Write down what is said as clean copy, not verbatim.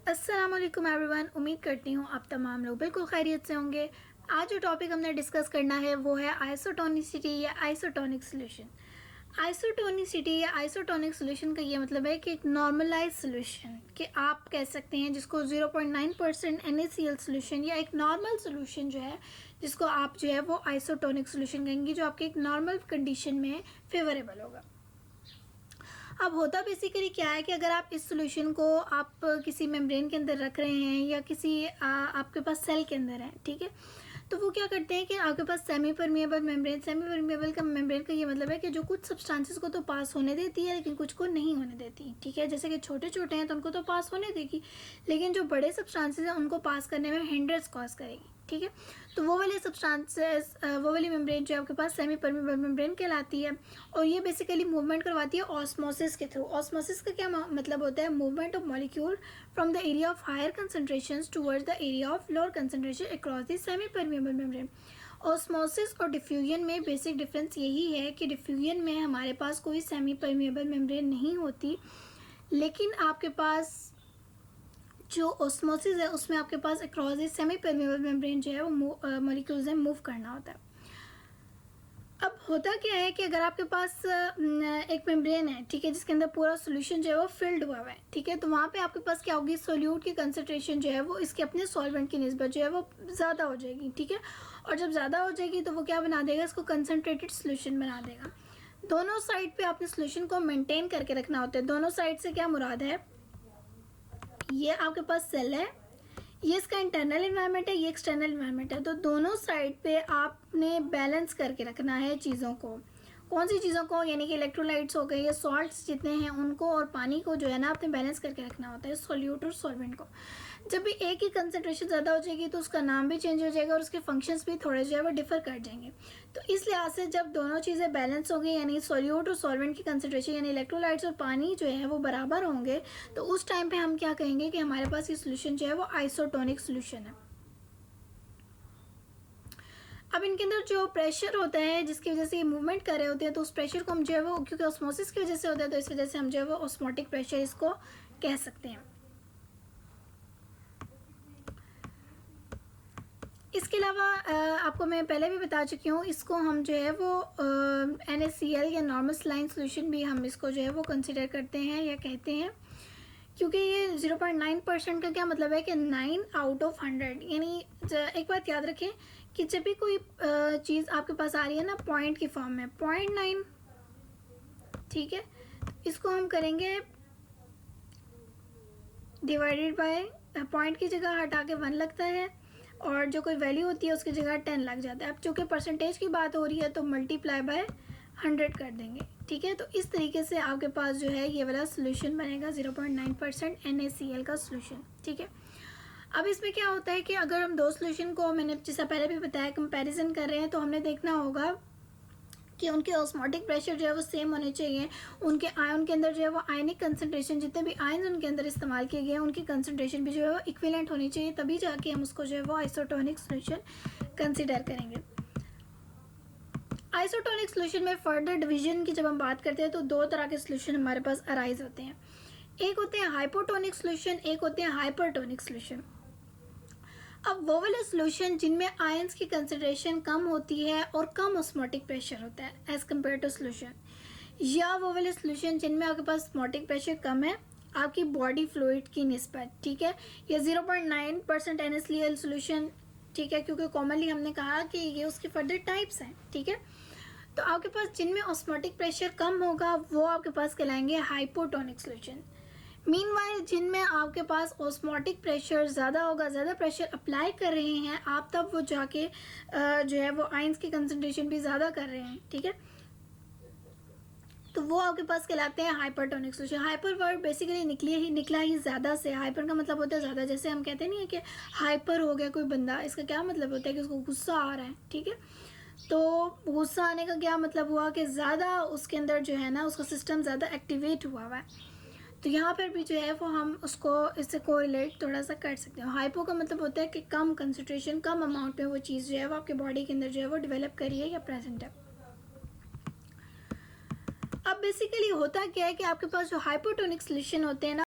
अस्सलाम वालेकुम एवरीवन। उम्मीद करती हूँ आप तमाम लोग बिल्कुल खैरियत से होंगे। आज जो टॉपिक हमने डिस्कस करना है वो है आइसोटोनिसिटी या आइसोटोनिक सोल्यूशन। आइसोटोनिसिटी या आइसोटोनिक सोल्यूशन का ये मतलब है कि एक नॉर्मलाइज सोल्यूशन कि आप कह सकते हैं जिसको 0.9% NaCl सोल्यूशन या एक नॉर्मल सोल्यूशन जो है जिसको आप जो है वो आइसोटोनिक सोल्यूशन कहेंगे, जो आपके एक नॉर्मल कंडीशन में फेवरेबल होगा। अब होता बेसिकली क्या है कि अगर आप इस सोल्यूशन को आप किसी मेम्ब्रेन के अंदर रख रहे हैं या किसी आपके पास सेल के अंदर है, ठीक है, तो वो क्या करते हैं कि आपके पास semi permeable membrane, semi permeable का मेम्ब्रेन का ये मतलब है कि जो कुछ सब्सटेंसेस को तो पास होने देती है लेकिन कुछ को नहीं होने देती, ठीक है। जैसे कि छोटे छोटे हैं तो उनको तो पास होने देगी, लेकिन जो बड़े सब्सटेंसेस हैं उनको पास करने में हिंड्रेंस कॉज करेगी, ठीक है। तो वो वाले सब्सटेंसेस, वो वाली मेम्ब्रेन जो है आपके पास सेमी परमिएबल मेम्ब्रेन कहलाती है, और ये बेसिकली मूवमेंट करवाती है ऑस्मोसिस के थ्रू। ऑस्मोसिस का क्या मतलब होता है? Movement of molecule from the area of higher concentrations towards the area of lower concentration across the semi permeable membrane. Osmosis और डिफ्यूजन में बेसिक डिफरेंस यही है कि डिफ्यूजन में हमारे पास कोई सेमी परमिएबल मेम्ब्रेन नहीं होती, लेकिन आपके पास जो ऑस्मोसिस है उसमें आपके पास across the semi permeable membrane जो है वो मॉलिक्यूल्स है मूव करना होता है। अब होता क्या है कि अगर आपके पास एक मेम्ब्रेन है, ठीक है, जिसके अंदर पूरा सॉल्यूशन जो है वो फिल्ड हुआ है, ठीक है, तो वहाँ पे आपके पास क्या होगी? सोल्यूट की कंसंट्रेशन जो है वो इसके अपने सॉल्वेंट की निस्बत जो है वो ज़्यादा हो जाएगी, ठीक है। और जब ज़्यादा हो जाएगी तो वो क्या बना देगा? इसको कंसनट्रेटेड सोल्यूशन बना देगा। दोनों साइड पे आपने सोल्यूशन को मेंटेन करके रखना होता है। दोनों साइड से क्या मुराद है? ये आपके पास सेल है, ये इसका इंटरनल इन्वायरमेंट है, ये एक्सटर्नल इन्वायरमेंट है, तो दोनों साइड पे आपने बैलेंस करके रखना है चीज़ों को। कौन सी चीज़ों को? यानी कि इलेक्ट्रोलाइट्स हो गए या सॉल्ट्स जितने हैं उनको और पानी को जो है ना आपने बैलेंस करके रखना होता है, सोल्यूट और सॉल्वेंट को। जब भी एक ही कंसंट्रेशन ज़्यादा हो जाएगी तो उसका नाम भी चेंज हो जाएगा और उसके फंक्शंस भी थोड़े जो है वो डिफर कर जाएंगे। तो इस लिहाज से जब दोनों चीज़ें बैलेंस होंगी, यानी सोल्यूट और सॉल्वेंट की कंसंट्रेशन यानी इलेक्ट्रोलाइट्स और पानी जो है वो बराबर होंगे, तो उस टाइम पे हम क्या कहेंगे कि हमारे पास ये सोल्यूशन जो है वो आइसोटोनिक सोल्यूशन है। अब इनके अंदर जो प्रेशर होता है जिसकी वजह से ये मूवमेंट कर रहे होते हैं, तो उस प्रेशर को हम जो है वो, क्योंकि ऑस्मोसिस की वजह से होता है, तो इस वजह से हम जो है वो ऑस्मोटिक प्रेशर इसको कह सकते हैं। इसके अलावा आपको मैं पहले भी बता चुकी हूँ, इसको हम जो है वो NaCl या नॉर्मल सलाइन सोल्यूशन भी हम इसको जो है वो कंसिडर करते हैं या कहते हैं, क्योंकि ये 0.9% का क्या मतलब है कि 9 आउट ऑफ 100। यानी एक बात याद रखें कि जब भी कोई चीज़ आपके पास आ रही है ना पॉइंट की फॉर्म में, 0.9, ठीक है, इसको हम करेंगे डिवाइडेड बाय, पॉइंट की जगह हटा के 1 लगता है और जो कोई वैल्यू होती है उसकी जगह 10 लग जाता है। अब चूँकि परसेंटेज की बात हो रही है तो मल्टीप्लाई बाय 100 कर देंगे, ठीक है। तो इस तरीके से आपके पास जो है ये वाला सोल्यूशन बनेगा 0.9% NaCl का सोल्यूशन, ठीक है। अब इसमें क्या होता है कि अगर हम दो सोल्यूशन को, मैंने जैसा पहले भी बताया, कंपैरिजन कर रहे हैं, तो हमने देखना होगा कि उनके ऑस्मोटिक प्रेशर जो है वो सेम होने चाहिए, उनके आयन के अंदर जो है वो आयनिक कंसंट्रेशन, जितने भी आयन उनके अंदर इस्तेमाल किए गए हैं उनकी कंसंट्रेशन भी जो है वो इक्विवेलेंट होनी चाहिए, तभी जाके हम उसको जो है वो आइसोटोनिक सोल्यूशन कंसिडर करेंगे। आइसोटोनिक सोल्यूशन में फर्दर डिवीजन की जब हम बात करते हैं तो दो तरह के सोल्यूशन हमारे पास अराइज होते हैं। एक होते हैं हाइपोटोनिक सोल्यूशन, एक होते हैं हाइपरटोनिक सोल्यूशन। अब वो वाले सोल्यूशन जिनमें आयंस की कंसंट्रेशन कम होती है और कम ऑस्मोटिक प्रेशर होता है एज कम्पेयर टू सोल्यूशन, या वो वाले सोल्यूशन जिनमें आपके पास ऑस्मोटिक प्रेशर कम है आपकी बॉडी फ्लूइड की निस्बत, ठीक है, या 0.9% NaCl सोल्यूशन, ठीक है, क्योंकि कॉमनली हमने कहा कि ये उसके फर्दर टाइप्स हैं, ठीक है। तो आपके पास जिनमें ऑस्मोटिक प्रेशर कम होगा वो आपके पास कहलाएंगे हाइपोटोनिक सोल्यूशन। मीनवाइल जिनमें आपके पास ऑस्मोटिक प्रेशर ज़्यादा होगा, ज़्यादा प्रेशर अप्लाई कर रहे हैं आप, तब वो जाके जो है वो आयंस की कंसंट्रेशन भी ज़्यादा कर रहे हैं, ठीक है, तो वो आपके पास कहलाते हैं hypertonic solution. Hyper word basically निकला ही ज़्यादा से। हाइपर का मतलब होता है ज़्यादा, जैसे हम कहते नहीं है कि हाइपर हो गया कोई बंदा, इसका क्या मतलब होता है कि उसको गुस्सा आ रहा है, ठीक है। तो गुस्सा आने का क्या मतलब हुआ कि ज़्यादा उसके अंदर जो है ना उसका सिस्टम ज़्यादा एक्टिवेट हुआ है। तो यहाँ पर भी जो है वो हम उसको इससे कोरिलेट थोड़ा सा कर सकते हैं। हाइपो का मतलब होता है कि कम कंसंट्रेशन, कम अमाउंट में वो चीज़ जो है वो आपके बॉडी के अंदर जो है वो डेवलप करी है या प्रेजेंट है। अब बेसिकली होता क्या है कि आपके पास जो हाइपोटोनिक सोल्यूशन होते हैं ना